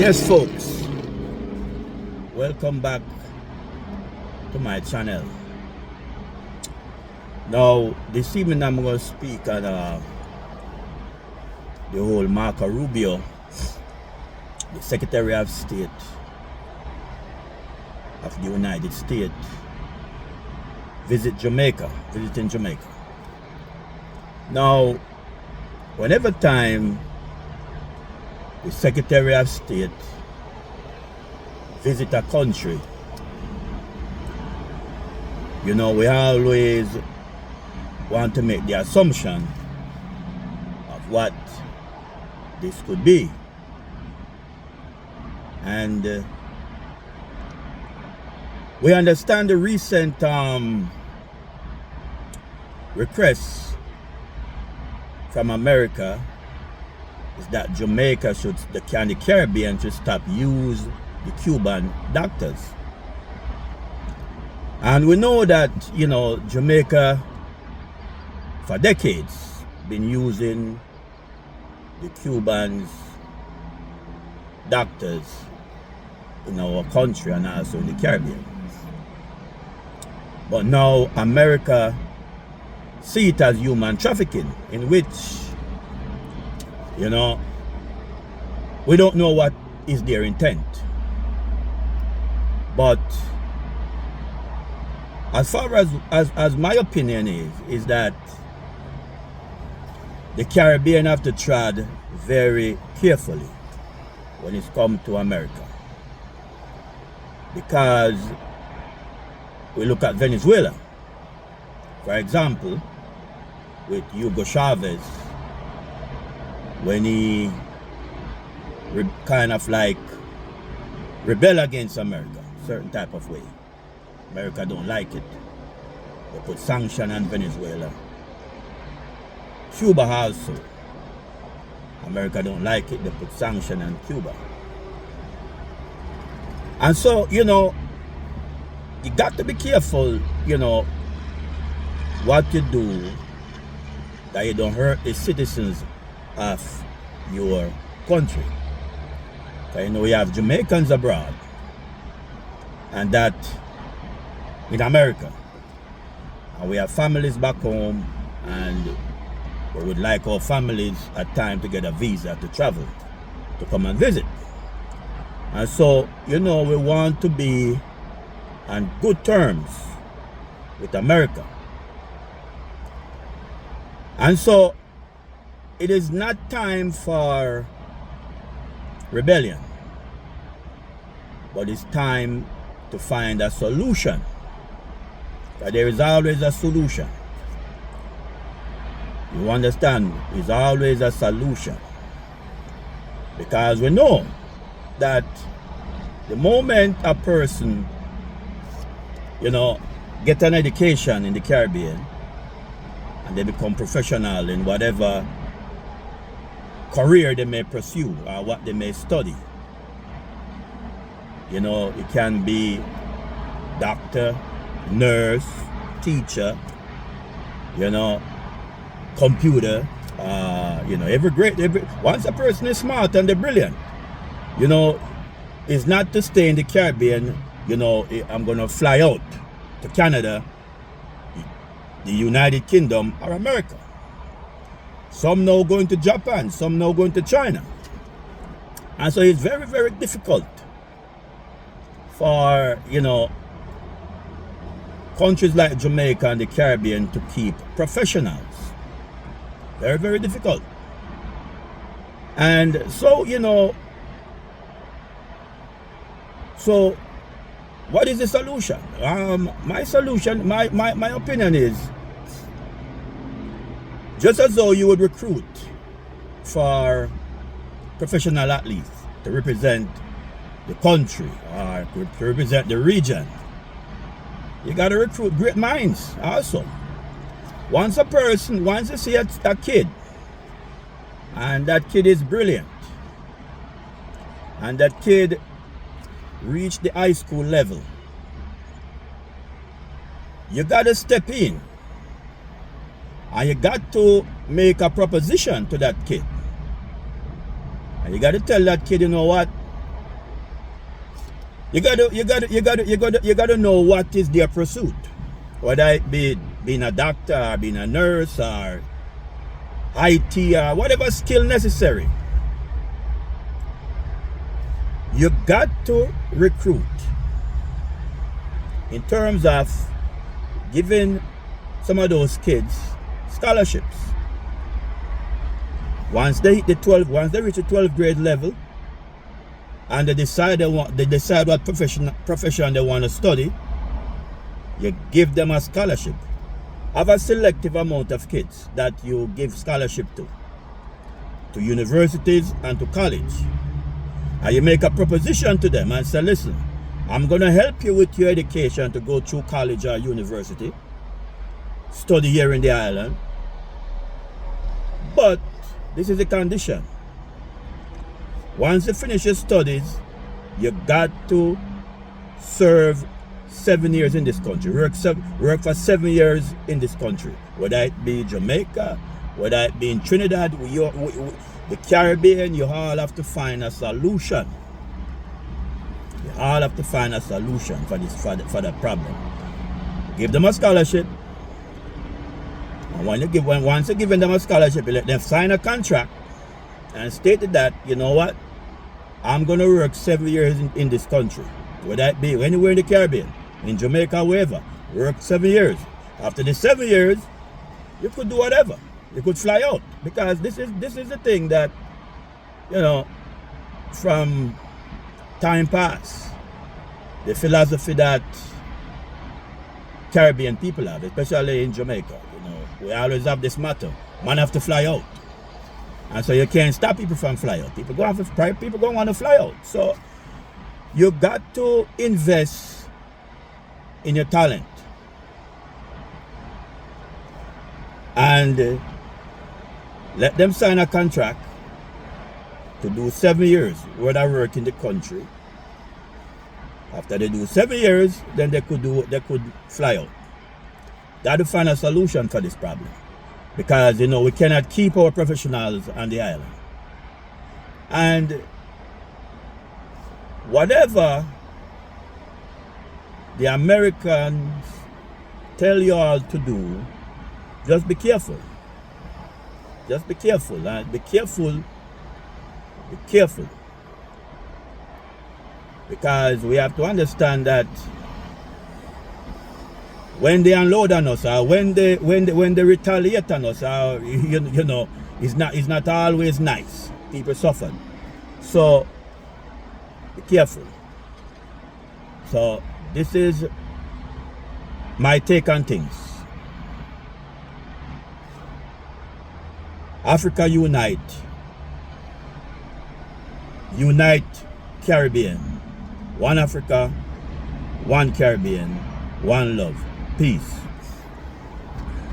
Yes, folks, welcome back to my channel. Now, this evening I'm going to speak on the whole Marco Rubio, the Secretary of State of the United States, visiting Jamaica. Now, whenever time the Secretary of State visit a country, we always want to make the assumption of what this could be. And we understand the recent requests from America is that Jamaica the Caribbean should stop use the Cuban doctors. And we know that, Jamaica for decades been using the Cubans doctors in our country and also in the Caribbean. But now America see it as human trafficking, in which we don't know what is their intent. But as far as my opinion is that the Caribbean have to tread very carefully when it's come to America. Because we look at Venezuela, for example, with Hugo Chavez, when he kind of like rebel against America, certain type of way. America don't like it. They put sanction on Venezuela. Cuba also. America don't like it. They put sanction on Cuba. And so, you got to be careful, what you do, that you don't hurt the citizens of your country. So, we have Jamaicans abroad, and that in America. And we have families back home, and we would like our families at times to get a visa to travel, to come and visit. And so, we want to be on good terms with America. And so, it is not time for rebellion, but it's time to find a solution. But there is always a solution. You understand? There's always a solution. Because we know that the moment a person, get an education in the Caribbean, and they become professional in whatever career they may pursue or what they may study. It can be doctor, nurse, teacher, computer, once a person is smart and they're brilliant, it's not to stay in the Caribbean, I'm gonna fly out to Canada, the United Kingdom, or America. Some now going to Japan, some now going to China. And so it's very, very difficult for, countries like Jamaica and the Caribbean to keep professionals. Very, very difficult. And so, so what is the solution? My solution, my opinion is, just as though you would recruit for professional athletes to represent the country or to represent the region, you got to recruit great minds also. Once you see a kid, and that kid is brilliant, and that kid reached the high school level, you got to step in And you got to make a proposition to that kid. And you got to tell that kid, you know what? You gotta know what is their pursuit. Whether it be being a doctor or being a nurse or IT or whatever skill necessary. You got to recruit in terms of giving some of those kids scholarships. Once they reach the 12th grade level and they decide what profession they want to study, you give them a scholarship. Have a selective amount of kids that you give scholarship to universities and to college. And you make a proposition to them and say, listen, I'm going to help you with your education to go through college or university, study here in the island. But this is the condition. Once you finish your studies, you got to serve 7 years in this country. Work for 7 years in this country. Whether it be Jamaica, whether it be in Trinidad, the Caribbean, you all have to find a solution. You all have to find a solution for the problem. Give them a scholarship. And once you give them a scholarship, you let them sign a contract and state that, you know what, I'm going to work 7 years in this country. Whether it be anywhere in the Caribbean, in Jamaica, wherever, work 7 years. After the 7 years, you could do whatever. You could fly out, because this is the thing that, from time past, the philosophy that Caribbean people have, especially in Jamaica. We always have this motto: man have to fly out, and so you can't stop people from fly out. People go want to fly out. So you got to invest in your talent and let them sign a contract to do 7 years worth of work in the country. After they do 7 years, then they could fly out. That will find a solution for this problem, because we cannot keep our professionals on the island. And whatever the Americans tell you all to do, just be careful. Just be careful, and be careful. Be careful, because we have to understand that when they unload on us, or when they retaliate on us, or it's not always nice. People suffer. So be careful. So this is my take on things. Africa unite. Unite Caribbean. One Africa, one Caribbean, one love. Peace.